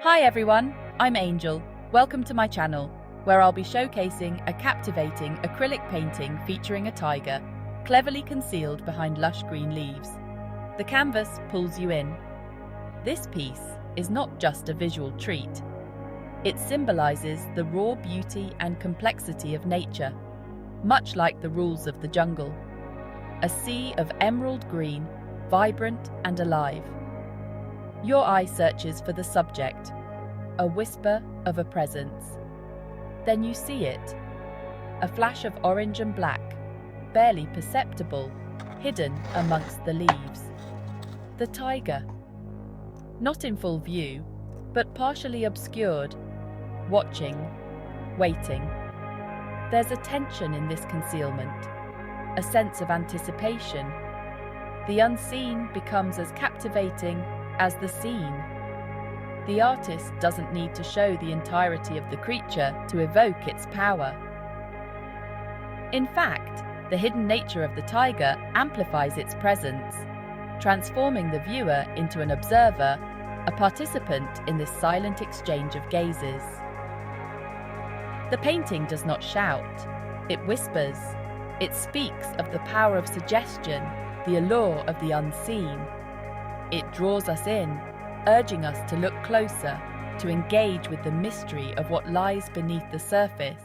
Hi everyone, I'm Angel. Welcome to my channel, where I'll be showcasing a captivating acrylic painting featuring a tiger, cleverly concealed behind lush green leaves. The canvas pulls you in. This piece is not just a visual treat. It symbolizes the raw beauty and complexity of nature, much like the rules of the jungle. A sea of emerald green, vibrant and alive. Your eye searches for the subject, a whisper of a presence. Then you see it, a flash of orange and black, barely perceptible, hidden amongst the leaves. The tiger, not in full view, but partially obscured, watching, waiting. There's a tension in this concealment, a sense of anticipation. The unseen becomes as captivating as the seen. The artist doesn't need to show the entirety of the creature to evoke its power. In fact, the hidden nature of the tiger amplifies its presence, transforming the viewer into an observer, a participant in this silent exchange of gazes. The painting does not shout, it whispers. It speaks of the power of suggestion, the allure of the unseen. It draws us in, urging us to look closer, to engage with the mystery of what lies beneath the surface.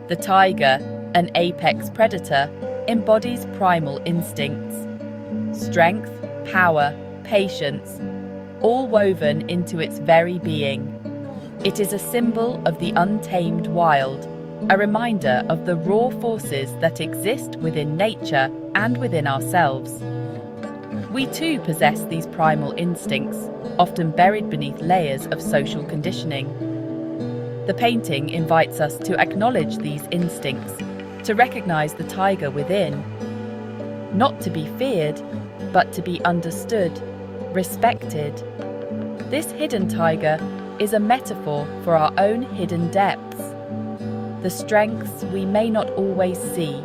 The tiger, an apex predator, embodies primal instincts. Strength, power, patience, all woven into its very being. It is a symbol of the untamed wild, a reminder of the raw forces that exist within nature and within ourselves. We too possess these primal instincts, often buried beneath layers of social conditioning. The painting invites us to acknowledge these instincts, to recognize the tiger within. Not to be feared, but to be understood, respected. This hidden tiger is a metaphor for our own hidden depths. The strengths we may not always see,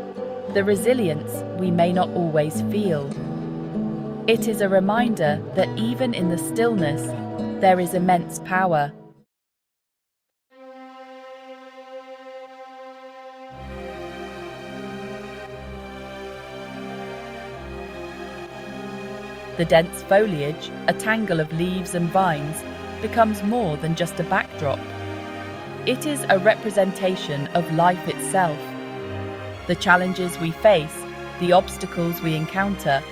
the resilience we may not always feel. It is a reminder that even in the stillness, there is immense power. The dense foliage, a tangle of leaves and vines, becomes more than just a backdrop. It is a representation of life itself. The challenges we face, the obstacles we encounter,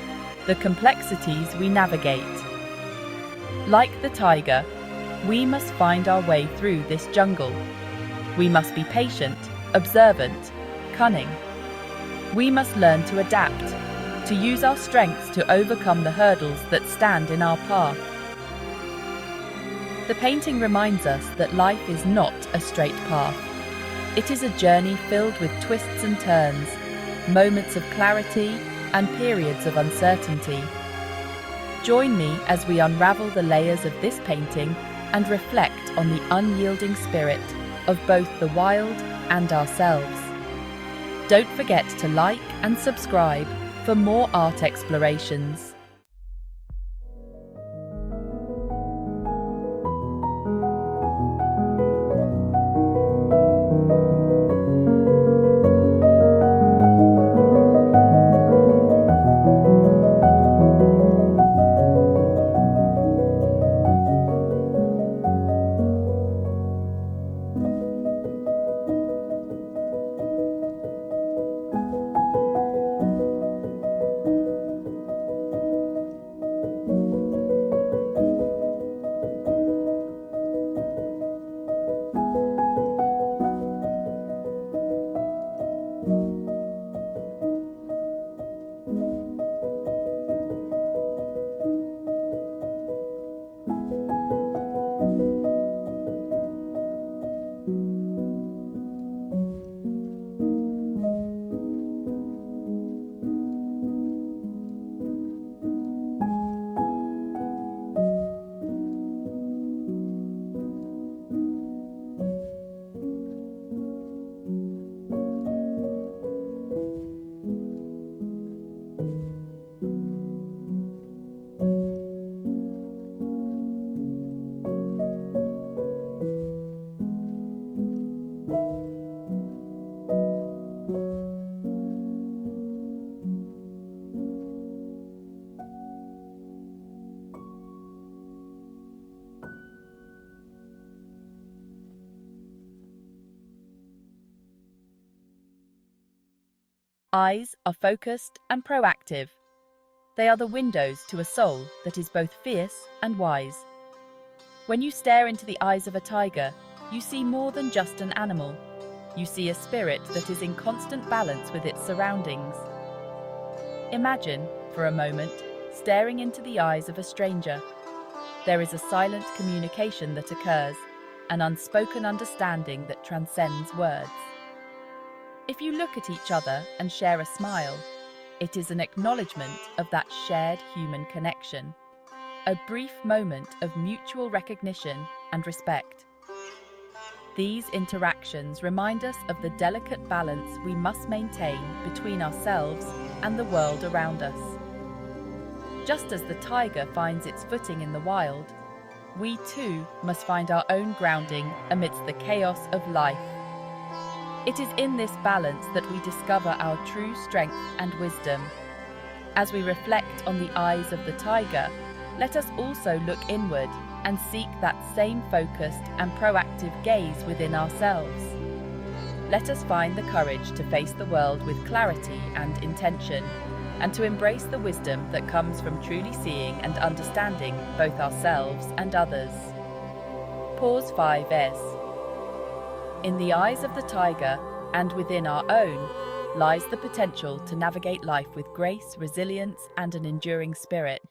the complexities we navigate. Like the tiger, we must find our way through this jungle. We must be patient, observant, cunning. We must learn to adapt, to use our strengths to overcome the hurdles that stand in our path. The painting reminds us that life is not a straight path. It is a journey filled with twists and turns, moments of clarity and periods of uncertainty. Join me as we unravel the layers of this painting and reflect on the unyielding spirit of both the wild and ourselves. Don't forget to like and subscribe for more art explorations. Eyes are focused and proactive. They are the windows to a soul that is both fierce and wise. When you stare into the eyes of a tiger, you see more than just an animal. You see a spirit that is in constant balance with its surroundings. Imagine, for a moment, staring into the eyes of a stranger. There is a silent communication that occurs, an unspoken understanding that transcends words. If you look at each other and share a smile, it is an acknowledgement of that shared human connection, a brief moment of mutual recognition and respect. These interactions remind us of the delicate balance we must maintain between ourselves and the world around us. Just as the tiger finds its footing in the wild, we too must find our own grounding amidst the chaos of life. It is in this balance that we discover our true strength and wisdom. As we reflect on the eyes of the tiger, let us also look inward and seek that same focused and proactive gaze within ourselves. Let us find the courage to face the world with clarity and intention, and to embrace the wisdom that comes from truly seeing and understanding both ourselves and others. Pause 5s. In the eyes of the tiger, and within our own, lies the potential to navigate life with grace, resilience, and an enduring spirit.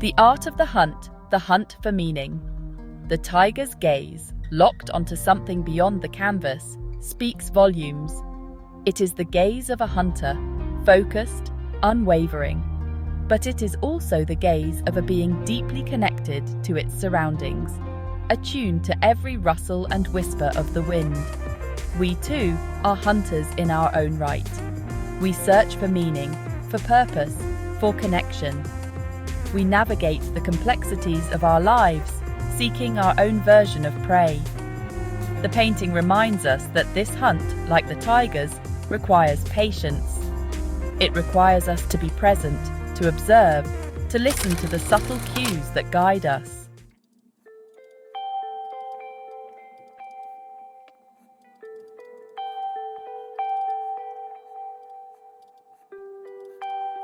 The art of the hunt for meaning. The tiger's gaze, locked onto something beyond the canvas, speaks volumes. It is the gaze of a hunter, focused, unwavering. But it is also the gaze of a being deeply connected to its surroundings, attuned to every rustle and whisper of the wind. We too are hunters in our own right. We search for meaning, for purpose, for connection. We navigate the complexities of our lives, seeking our own version of prey. The painting reminds us that this hunt, like the tiger's, requires patience. It requires us to be present, to observe, to listen to the subtle cues that guide us.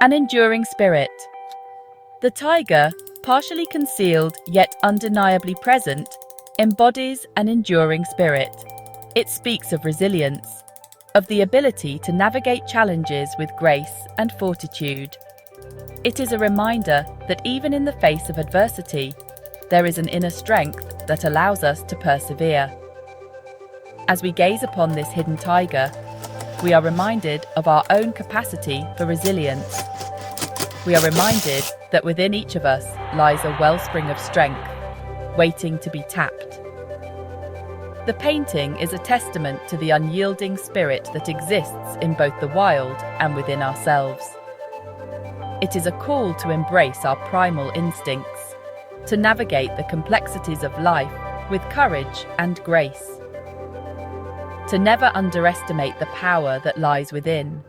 An enduring spirit. The tiger, partially concealed yet undeniably present, embodies an enduring spirit. It speaks of resilience, of the ability to navigate challenges with grace and fortitude. It is a reminder that even in the face of adversity, there is an inner strength that allows us to persevere. As we gaze upon this hidden tiger, we are reminded of our own capacity for resilience. We are reminded that within each of us lies a wellspring of strength, waiting to be tapped. The painting is a testament to the unyielding spirit that exists in both the wild and within ourselves. It is a call to embrace our primal instincts, to navigate the complexities of life with courage and grace, to never underestimate the power that lies within.